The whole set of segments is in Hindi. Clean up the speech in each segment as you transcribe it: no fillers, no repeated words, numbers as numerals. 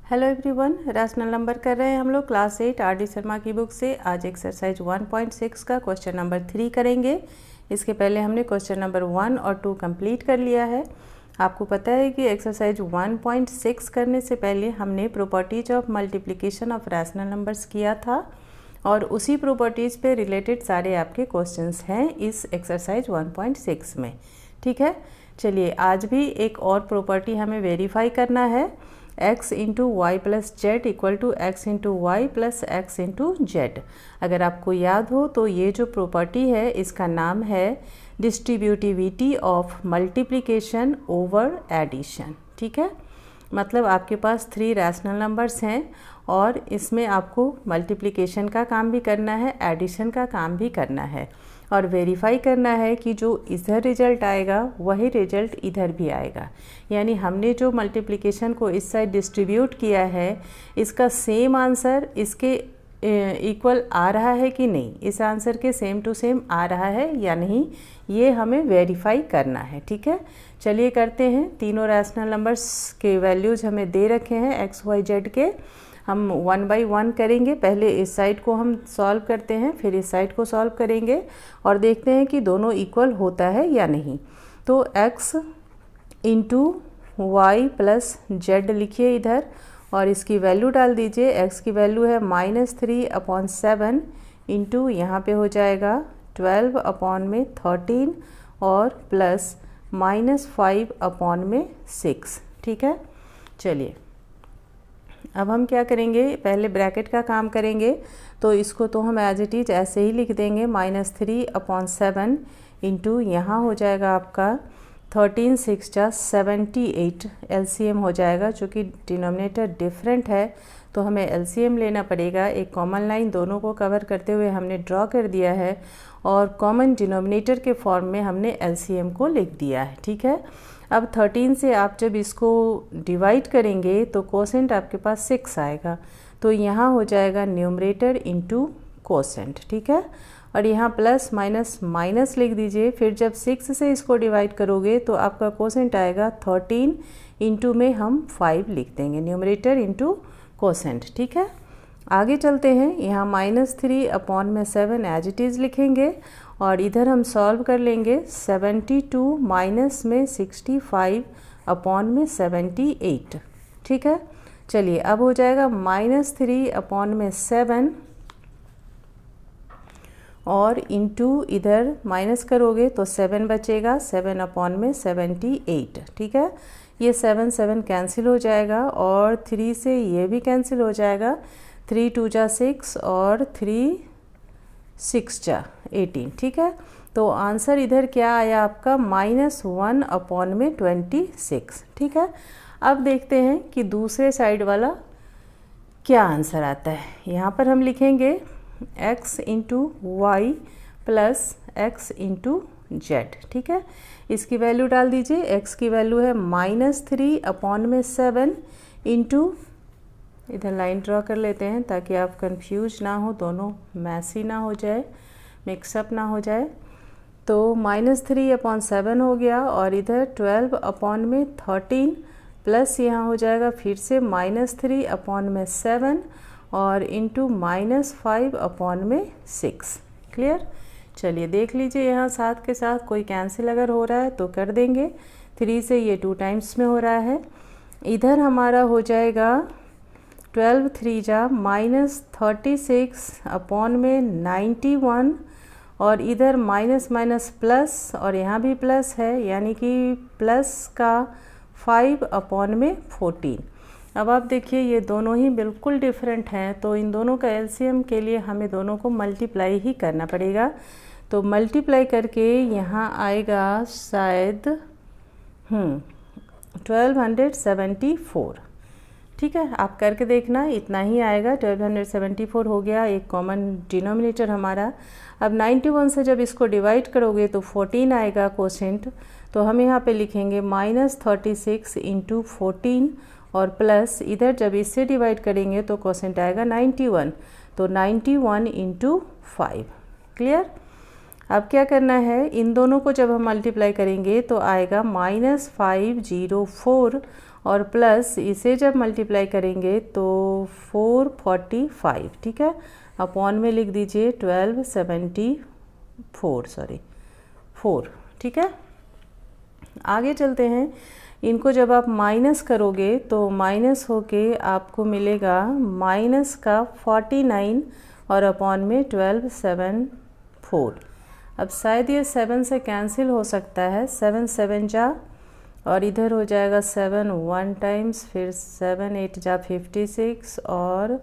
हेलो एवरीवन, रैशनल नंबर कर रहे हैं हम लोग क्लास 8 आर डी शर्मा की बुक से। आज एक्सरसाइज 1.6 का क्वेश्चन नंबर 3 करेंगे। इसके पहले हमने क्वेश्चन नंबर 1 और 2 कंप्लीट कर लिया है। आपको पता है कि एक्सरसाइज 1.6 करने से पहले हमने properties of multiplication of rational numbers किया था और उसी प्रॉपर्टीज़ पे रिलेटेड सारे आपके क्वेश्चंस हैं इस एक्सरसाइज 1.6 में। ठीक है, चलिए आज भी एक और प्रॉपर्टी हमें वेरीफाई करना है। x into Y plus Z equal to X into Y plus X into Z. अगर आपको याद हो तो ये जो प्रॉपर्टी है इसका नाम है distributivity of multiplication over addition. ठीक है, मतलब आपके पास 3 रैशनल नंबर्स हैं और इसमें आपको मल्टीप्लिकेशन का काम भी करना है, एडिशन का काम भी करना है और वेरीफाई करना है कि जो इधर रिजल्ट आएगा वही रिजल्ट इधर भी आएगा। यानी हमने जो मल्टीप्लिकेशन को इस साइड डिस्ट्रीब्यूट किया है इसका सेम आंसर इसके इक्वल आ रहा है कि नहीं, इस आंसर के सेम टू सेम आ रहा है या नहीं, ये हमें वेरीफाई करना है। ठीक है, चलिए करते हैं। तीनों रैशनल नंबर्स के वैल्यूज़ हमें दे रखे हैं एक्स वाई जेड के। हम 1 बाई 1 करेंगे। पहले इस साइड को हम सॉल्व करते हैं, फिर इस साइड को सॉल्व करेंगे और देखते हैं कि दोनों इक्वल होता है या नहीं। तो x into Y plus Z लिखिए इधर और इसकी वैल्यू डाल दीजिए। x की वैल्यू है -3/7 इंटू यहाँ पे हो जाएगा 12/13 और प्लस -5/6। ठीक है, चलिए अब हम क्या करेंगे, पहले ब्रैकेट का काम करेंगे। तो इसको तो हम एज इट इज ऐसे ही लिख देंगे -3/7 इंटू यहाँ हो जाएगा आपका 13 6 जा 78 एलसीएम हो जाएगा। चूँकि डिनोमिनेटर डिफरेंट है तो हमें एलसीएम लेना पड़ेगा। एक कॉमन लाइन दोनों को कवर करते हुए हमने ड्रॉ कर दिया है और कॉमन डिनोमिनेटर के फॉर्म में हमने एलसीएम को लिख दिया है। ठीक है, अब 13 से आप जब इसको डिवाइड करेंगे तो कोसेंट आपके पास 6 आएगा। तो यहाँ हो जाएगा न्यूमरेटर इंटू कोसेंट। ठीक है, और यहाँ प्लस माइनस माइनस लिख दीजिए। फिर जब 6 से इसको डिवाइड करोगे तो आपका कोसेंट आएगा 13 इंटू में हम 5 लिख देंगे, न्यूमरेटर इंटू कोसेंट। ठीक है, आगे चलते हैं। यहाँ -3/7 एज इट इज़ लिखेंगे और इधर हम सॉल्व कर लेंगे। 72 माइनस में 65/78। ठीक है, चलिए अब हो जाएगा -3/7 और इंटू इधर माइनस करोगे तो 7 बचेगा, 7/78। ठीक है, ये 7 कैंसिल हो जाएगा और 3 से ये भी कैंसिल हो जाएगा। 3 2 जा 6 और 3 6 जा 18। ठीक है, तो आंसर इधर क्या आया आपका -1/26। ठीक है, अब देखते हैं कि दूसरे साइड वाला क्या आंसर आता है। यहाँ पर हम लिखेंगे x into Y plus X into Z. ठीक है, इसकी वैल्यू डाल दीजिए। x की वैल्यू है -3/7 इंटू, इधर लाइन ड्रॉ कर लेते हैं ताकि आप कंफ्यूज ना हो, दोनों मैसी ना हो जाए, मिक्सअप ना हो जाए। तो -3/7 हो गया और इधर 12/13 प्लस यहाँ हो जाएगा फिर से -3/7 और इंटू -5/6। क्लियर, चलिए देख लीजिए यहाँ साथ के साथ कोई कैंसिल अगर हो रहा है तो कर देंगे। 3 से ये 2 टाइम्स में हो रहा है। इधर हमारा हो जाएगा 12 3 जा -36/91 और इधर माइनस माइनस प्लस और यहाँ भी प्लस है, यानी कि प्लस का 5/14। अब आप देखिए ये दोनों ही बिल्कुल डिफरेंट हैं, तो इन दोनों का एलसीएम के लिए हमें दोनों को मल्टीप्लाई ही करना पड़ेगा। तो मल्टीप्लाई करके यहाँ आएगा शायद 1274। ठीक है, आप करके देखना, इतना ही आएगा। 1274 हो गया, एक कॉमन डिनोमिनेटर हमारा। अब 91 से जब इसको डिवाइड करोगे तो 14 आएगा कोसेंट। तो हम यहाँ पे लिखेंगे -36 इंटू 14 और प्लस इधर जब इससे डिवाइड करेंगे तो कोसेंट आएगा 91। तो 91 इंटू 5। क्लियर, अब क्या करना है, इन दोनों को जब हम मल्टीप्लाई करेंगे तो आएगा -504 और प्लस इसे जब मल्टीप्लाई करेंगे तो 445, ठीक है, अपॉन में लिख दीजिए 4, ठीक है। आगे चलते हैं, इनको जब आप माइनस करोगे तो माइनस होके आपको मिलेगा माइनस का 49 और अपॉन में 12/7/4। अब शायद ये 7 से कैंसिल हो सकता है, 7 7 जा और इधर हो जाएगा 7 1 टाइम्स, फिर 7 8 जा 56 और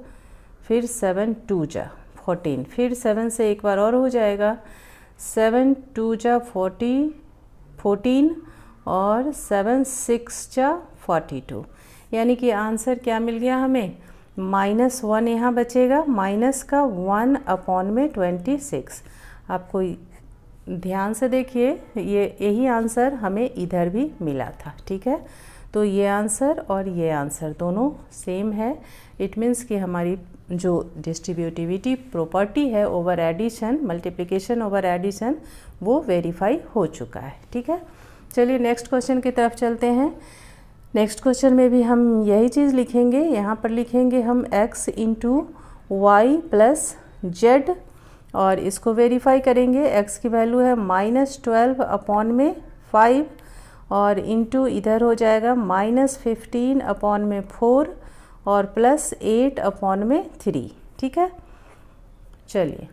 फिर 7 2 जा 14, फिर 7 से एक बार और हो जाएगा 7 2 जा 14 और 7 6 जा 42। यानी कि आंसर क्या मिल गया हमें, -1 यहाँ बचेगा, माइनस का 1 अपॉन में 26। आपको ध्यान से देखिए, ये यही आंसर हमें इधर भी मिला था, ठीक है। तो ये आंसर और ये आंसर दोनों सेम है। इट मीन्स कि हमारी जो डिस्ट्रीब्यूटिविटी प्रॉपर्टी है over addition, multiplication over addition, वो वेरीफाई हो चुका है, ठीक है। चलिए नेक्स्ट क्वेश्चन की तरफ चलते हैं। नेक्स्ट क्वेश्चन में भी हम यही चीज़ लिखेंगे। यहाँ पर लिखेंगे हम x into Y plus Z और इसको वेरीफाई करेंगे। x की वैल्यू है -12 अपॉन में 5 और इंटू इधर हो जाएगा -15 अपॉन में 4 और +8 अपॉन में 3, ठीक है। चलिए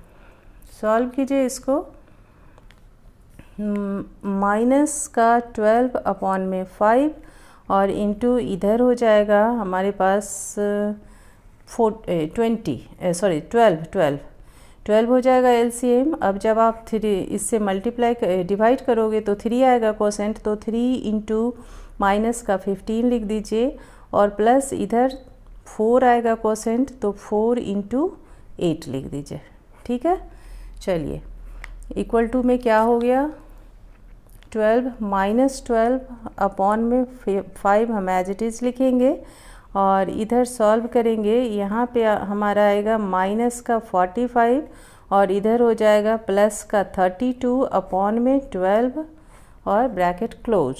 सॉल्व कीजिए इसको। माइनस का 12 अपॉन में 5 और इंटू इधर हो जाएगा हमारे पास 12 हो जाएगा एलसीएम। अब जब आप 3 इससे मल्टीप्लाई डिवाइड करोगे तो 3 आएगा कोसेंट, तो 3 इंटू माइनस का 15 लिख दीजिए और प्लस इधर 4 आएगा कोसेंट, तो 4 इंटू 8 लिख दीजिए, ठीक है। चलिए इक्वल टू में क्या हो गया, 12 अपॉन में 5 हम एज इट इज़ लिखेंगे और इधर सॉल्व करेंगे। यहाँ पे हमारा आएगा माइनस का 45 और इधर हो जाएगा प्लस का 32 अपॉन में 12 और bracket close.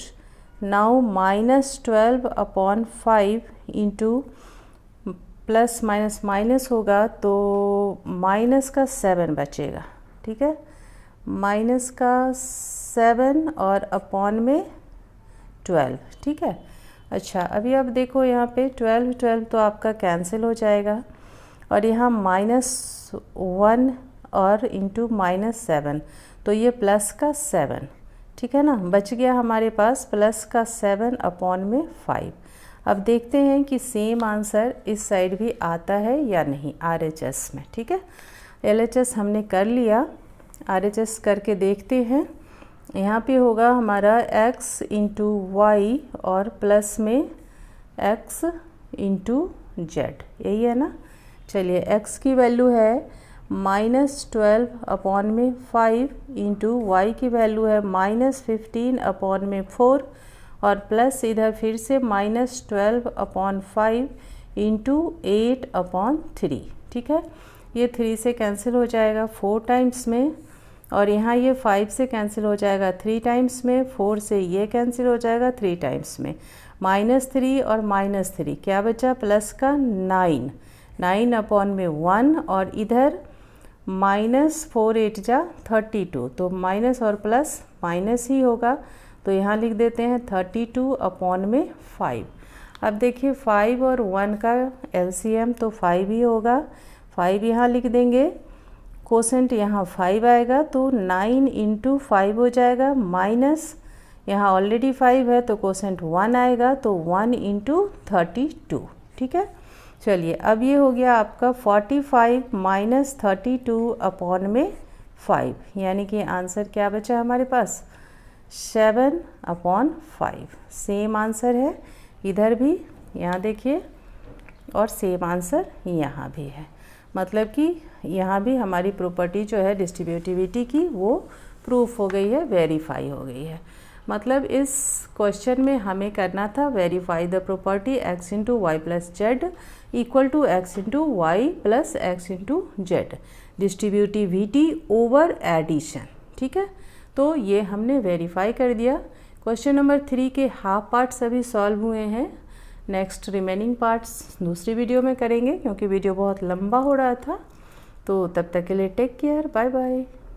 Now -12 upon 5 into plus minus minus होगा तो माइनस का 7 बचेगा, ठीक है, माइनस का 7 और अपॉन में 12, ठीक है। अच्छा अभी आप देखो यहाँ पे 12 तो आपका कैंसिल हो जाएगा और यहाँ -1 और इंटू -7, तो ये प्लस का 7, ठीक है ना, बच गया हमारे पास प्लस का 7 अपॉन में 5। अब देखते हैं कि सेम आंसर इस साइड भी आता है या नहीं आरएचएस में, ठीक है। एलएचएस हमने कर लिया, आरएचएस करके देखते हैं। यहाँ पे होगा हमारा x इंटू वाई और प्लस में x इंटू जेड, यही है ना। चलिए x की वैल्यू है -12 अपॉन में 5 इंटू वाई की वैल्यू है -15 अपॉन में 4 और प्लस इधर फिर से -12 अपॉन 5 इंटू 8 अपॉन 3, ठीक है। ये 3 से कैंसिल हो जाएगा 4 टाइम्स में और यहाँ ये 5 से कैंसिल हो जाएगा 3 टाइम्स में, 4 से ये कैंसिल हो जाएगा 3 टाइम्स में, -3 और -3 क्या बचा, प्लस का 9 अपॉन में 1 और इधर -4 8 जा 32, तो माइनस और प्लस माइनस ही होगा, तो यहाँ लिख देते हैं 32 अपॉन में 5। अब देखिए 5 और 1 का एलसीएम तो 5 ही होगा, 5 यहाँ लिख देंगे, कोसेंट यहाँ 5 आएगा तो 9 इंटू 5 हो जाएगा, माइनस यहाँ ऑलरेडी 5 है तो कोसेंट 1 आएगा तो 1 इंटू 32, ठीक है। चलिए अब ये हो गया आपका 45 माइनस 32 अपॉन में 5, यानी कि आंसर क्या बचा हमारे पास 7 अपॉन 5। सेम आंसर है इधर भी, यहाँ देखिए, और सेम आंसर यहाँ भी है। मतलब कि यहाँ भी हमारी प्रॉपर्टी जो है डिस्ट्रीब्यूटिविटी की वो प्रूफ हो गई है, वेरीफाई हो गई है। मतलब इस क्वेश्चन में हमें करना था verify the property x into Y plus Z equal to x into Y plus X into Z, distributivity over addition, ठीक है। तो ये हमने वेरीफाई कर दिया। क्वेश्चन नंबर 3 के हाफ पार्ट सभी सॉल्व हुए हैं। नेक्स्ट रिमेनिंग पार्ट्स दूसरी वीडियो में करेंगे क्योंकि वीडियो बहुत लंबा हो रहा था। तो तब तक के लिए टेक केयर, बाय बाय।